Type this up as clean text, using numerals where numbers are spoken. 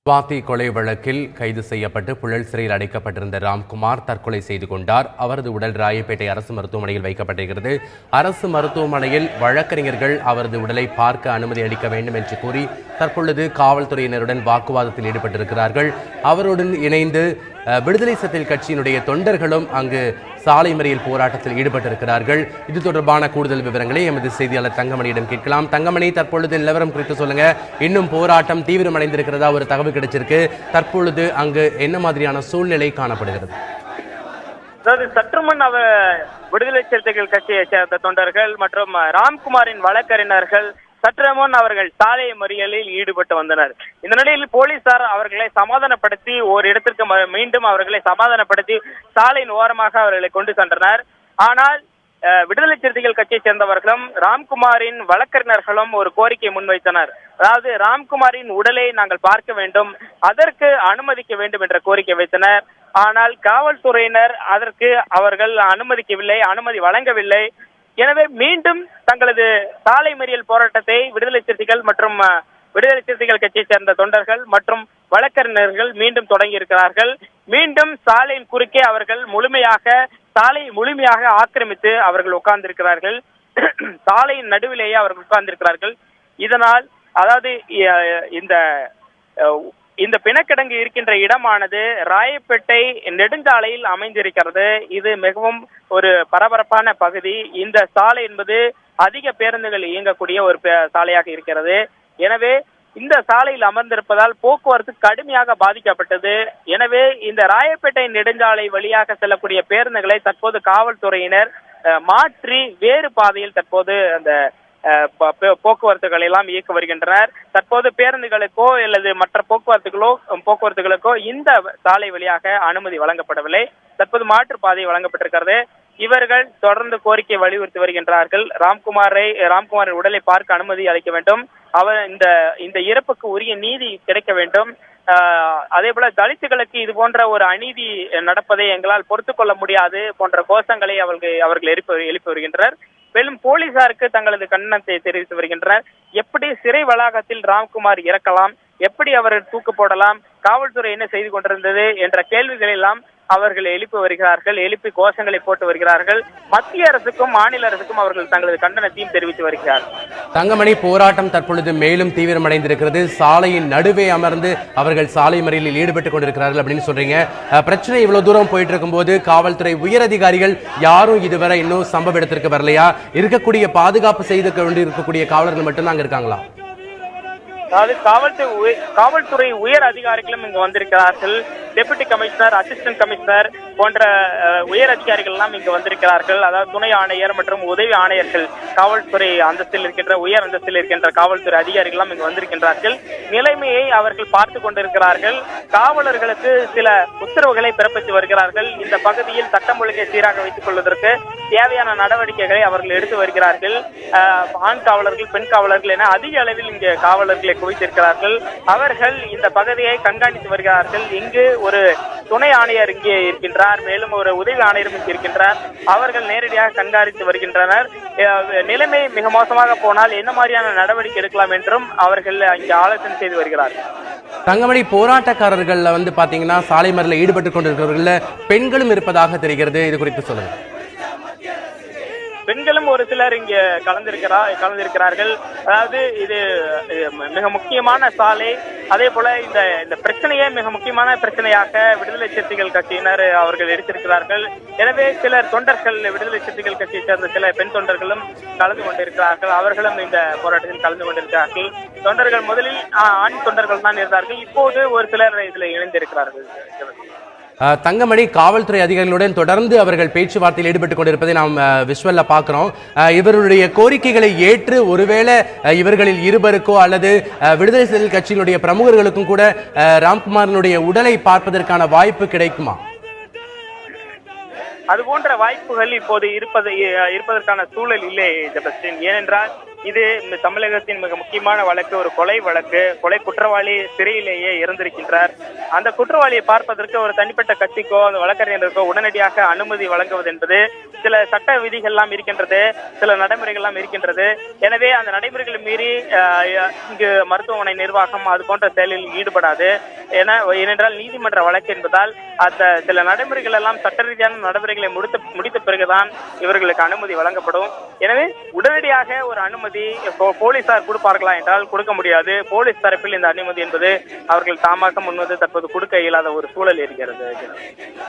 சுவாதி கொலை வழக்கில் கைது செய்யப்பட்டு புழல் சிறையில் அடைக்கப்பட்டிருந்த ராம்குமார் தற்கொலை செய்து கொண்டார். அவரது உடல் ராயப்பேட்டை அரசு மருத்துவமனையில் வைக்கப்பட்டிருக்கிறது. அரசு மருத்துவமனையில் வழக்கறிஞர்கள் அவரது உடலை பார்க்க அனுமதி அளிக்க வேண்டும் என்று கூறி தற்பொழுது காவல்துறையினருடன் வாக்குவாதத்தில் ஈடுபட்டிருக்கிறார்கள். அவருடன் இணைந்து விடுதலை சிறுத்தைகள் கட்சியினுடைய தொண்டர்களும் அங்கு சாலை மறியல் போராட்டத்தில் ஈடுபட்டிருக்கிறார்கள். இது தொடர்பான கூடுதல் விவரங்களை எமது செய்தியாளர் தங்கமணியிடம் கேட்கலாம். தங்கமணி, தற்பொழுது நிலவரம் குறித்து சொல்லுங்க. இன்னும் போராட்டம் தீவிரமடைந்திருக்கிறதா? ஒரு தகவல் கிடைச்சிருக்கு. தற்பொழுது அங்கு என்ன மாதிரியான சூழ்நிலை காணப்படுகிறது? அதாவது சற்று முன் விடுதலை சிறுத்தைகள் கட்சியை சேர்ந்த தொண்டர்கள் மற்றும் ராம்குமாரின் வழக்கறிஞர்கள் சற்று முன் அவர்கள் சாலை மறியலில் ஈடுபட்டு வந்தனர். இந்த நிலையில் போலீசார் அவர்களை சமாதானப்படுத்தி ஒரு இடத்திற்கு மீண்டும் அவர்களை சமாதானப்படுத்தி சாலையின் ஓரமாக அவர்களை கொண்டு சென்றனர். ஆனால் விடுதலை சிறுத்தைகள் கட்சியை சேர்ந்தவர்களும் ராம்குமாரின் வழக்கறிஞர்களும் ஒரு கோரிக்கை முன்வைத்தனர். அதாவது ராம்குமாரின் உடலை நாங்கள் பார்க்க வேண்டும், அதற்கு அனுமதிக்க வேண்டும் என்ற கோரிக்கை வைத்தனர். ஆனால் காவல்துறையினர் அதற்கு அவர்கள் அனுமதி வழங்கவில்லை. எனவே மீண்டும் தங்களது சாலை மறியல் போராட்டத்தை விடுதலை சிறுத்தைகள் மற்றும் விடுதலை சிறுத்தைகள் கட்சியை சேர்ந்த தொண்டர்கள் மற்றும் வழக்கறிஞர்கள் மீண்டும் தொடங்கி இருக்கிறார்கள். மீண்டும் சாலையின் குறுக்கே அவர்கள் சாலையை முழுமையாக ஆக்கிரமித்து அவர்கள் உட்கார்ந்திருக்கிறார்கள். சாலையின் நடுவிலேயே அவர்கள் உட்கார்ந்திருக்கிறார்கள். இதனால் அதாவது இந்த பிணக்கிடங்கு இருக்கின்ற இடமானது ராயப்பேட்டை நெடுஞ்சாலையில் அமைந்திருக்கிறது. இது மிகவும் ஒரு பரபரப்பான பகுதி. இந்த சாலை என்பது அதிக பேருந்துகள் இயங்கக்கூடிய ஒரு சாலையாக இருக்கிறது. எனவே இந்த சாலையில் அமர்ந்திருப்பதால் போக்குவரத்து கடுமையாக பாதிக்கப்பட்டது. எனவே இந்த ராயப்பேட்டை நெடுஞ்சாலை வழியாக செல்லக்கூடிய பேருந்துகளை தற்போது காவல்துறையினர் மாற்றி வேறு பாதையில் தற்போது அந்த போக்குவரத்துகளை எல்லாம் இயக்க வருகின்றனர். தற்போது பேருந்துகளுக்கோ அல்லது மற்ற போக்குவரத்துகளுக்கோ இந்த சாலை வழியாக அனுமதி வழங்கப்படவில்லை. தற்போது மாற்றுப்பாதை வழங்கப்பட்டிருக்கிறது. இவர்கள் தொடர்ந்து கோரிக்கை வலியுறுத்தி வருகின்றார்கள். ராம்குமாரின் உடலை பார்க்க அனுமதி அளிக்க வேண்டும், அவர் இந்த இறப்புக்கு உரிய நீதி கிடைக்க வேண்டும். அதே போல தலித்துகளுக்கு இது போன்ற ஒரு அநீதி நடப்பதை எங்களால் பொறுத்துக் கொள்ள முடியாது போன்ற கோஷங்களை அவர்கள் எழுப்பி வருகின்றனர். மேலும் போலீசாருக்கு தங்களது கண்டனத்தை தெரிவித்து வருகின்றனர். எப்படி சிறை வளாகத்தில் ராம்குமார் இறக்கலாம், எப்படி அவர் தூக்கு போடலாம், காவல்துறை என்ன செய்து கொண்டிருந்தது என்ற கேள்விகள் எல்லாம் அவர்கள் எழுப்பி கோஷங்களை போட்டு வருகிறார்கள். மத்திய அரசுக்கும் மாநில அரசுக்கும் அவர்கள் தங்களது கண்டனத்தையும் தெரிவித்து வருகிறார்கள். தங்கமணி, போராட்டம் தற்பொழுது மேலும் தீவிரமடைந்திருக்கிறது. சாலையின் நடுவே அமர்ந்து அவர்கள் சாலை மறியலில் ஈடுபட்டுக் கொண்டிருக்கிறார்கள் அப்படின்னு சொல்றீங்க. பிரச்சனை இவ்வளவு தூரம் போயிட்டு இருக்கும் போது காவல்துறை உயர் அதிகாரிகள் யாரும் இதுவரை இன்னும் சம்பவ இடத்திற்கு வரலையா? இருக்கக்கூடிய பாதுகாப்பு செய்து கொண்டிருக்கக்கூடிய காவலர்கள் மட்டும்தான் அங்க இருக்காங்களா? அதாவது காவல்துறை உயர் அதிகாரிகளும் இங்கு வந்திருக்கிறார்கள். டெபுட்டி கமிஷனர், அசிஸ்டன்ட் கமிஷனர் போன்ற உயர் அதிகாரிகள் எல்லாம் இங்கு வந்திருக்கிறார்கள். அதாவது துணை ஆணையர் மற்றும் உதவி ஆணையர்கள், காவல்துறை உயர் அந்தஸ்தில் இருக்கின்ற காவல்துறை அதிகாரிகள் எல்லாம் இங்கு வந்திருக்கின்றார்கள். நிலைமையை அவர்கள் பார்த்து கொண்டிருக்கிறார்கள். காவலர்களுக்கு சில உத்தரவுகளை பிறப்பித்து வருகிறார்கள். இந்த பகுதியில் சட்டம் ஒழுங்கை சீராக வைத்துக் கொள்வதற்கு தேவையான நடவடிக்கைகளை அவர்கள் எடுத்து வருகிறார்கள். ஆண் காவலர்கள், பெண் காவலர்கள் என அதிக அளவில் இங்கு காவலர்களை குவித்திருக்கிறார்கள். அவர்கள் இந்த பகுதியை கண்காணித்து வருகிறார்கள். இங்கு ஒரு துணை ஆணையர் இங்கே இருக்கின்றார், மேலும் ஒரு உதவி ஆணையரும் இங்கு இருக்கின்றார். அவர்கள் நேரடியாக கண்காணித்து வருகின்றனர். நிலைமை மிக மோசமாக போனால் என்ன மாதிரியான நடவடிக்கை எடுக்கலாம் என்றும் அவர்கள் இங்கே ஆலோசனை செய்து வருகிறார்கள். தங்கமணி, போராட்டக்காரர்கள் பாத்தீங்கன்னா சாலை மறியலில் ஈடுபட்டுக் கொண்டிருக்கிறவர்கள் பெண்களும் இருப்பதாக தெரிகிறது. இது குறித்து சொல்லுங்க. பெண்களும் ஒரு சிலர் இங்கே கலந்திருக்கிறார்கள். அதாவது இது மிக முக்கியமான சாலை. அதே போல இந்த பிரச்சனையே மிக முக்கியமான பிரச்சனையாக விடுதலை சிறுத்தைகள் கட்சியினர் அவர்கள் எடுத்திருக்கிறார்கள். எனவே சிலர் தொண்டர்கள், விடுதலை சிறுத்தைகள் கட்சியை சேர்ந்த சில பெண் தொண்டர்களும் கலந்து கொண்டிருக்கிறார்கள். அவர்களும் இந்த போராட்டத்தில் கலந்து கொண்டிருக்கிறார்கள். தொண்டர்கள் முதலில் ஆண் தொண்டர்கள் தான் இருந்தார்கள். இப்போது ஒரு சிலர் இதில் இணைந்திருக்கிறார்கள். தங்கமணி, காவல்துறை அதிகாரிகளுடன் தொடர்ந்து அவர்கள் பேச்சுவார்த்தையில் ஈடுபட்டுக் கொண்டிருப்பதை நாம் விஷுவல்ல பார்க்கிறோம். இவருடைய கோரிக்கைகளை ஏற்று ஒருவேளை இவர்களில் இருவருக்கோ அல்லது விடுதலை சிறுத்தைகள் கட்சியினுடைய பிரமுகர்களுக்கும் கூட ராம்குமாரினுடைய உடலை பார்ப்பதற்கான வாய்ப்பு கிடைக்குமா? அது போன்ற வாய்ப்புகள் இப்போது இருப்பதற்கான சூழல் இல்லை ஜெபஸ்டின். ஏனென்றால் இது இந்த தமிழகத்தின் மிக முக்கியமான வழக்கு, ஒரு கொலை வழக்கு. கொலை குற்றவாளி சிறையிலேயே இறந்திருக்கின்றார். அந்த குற்றவாளியை பார்ப்பதற்கு ஒரு தனிப்பட்ட கட்சிக்கோ அந்த வழக்கறிஞருக்கோ உடனடியாக அனுமதி வழங்குவது என்பது சில சட்ட விதிகள்லாம் இருக்கின்றது, சில நடைமுறைகள்லாம் இருக்கின்றது. எனவே அந்த நடைமுறைகளை மீறி இங்கு மருத்துவமனை நிர்வாகம் அது போன்ற செயலில் ஈடுபடாது. ஏனென்றால் நீதிமன்ற வழக்கு என்பதால் அந்த சில நடைமுறைகள் எல்லாம் சட்ட ரீதியான நடைமுறைகளை முடித்த பிறகுதான் இவர்களுக்கு அனுமதி வழங்கப்படும். எனவே உடனடியாக ஒரு அனுமதி போலீசார் கொடுப்பார்களா என்றால் கொடுக்க முடியாது. போலீஸ் தரப்பில் இந்த அனுமதி என்பது அவர்கள் தாமாக முன்வந்து தற்போது கொடுக்க இயலாத ஒரு சூழல் இருக்கிறது.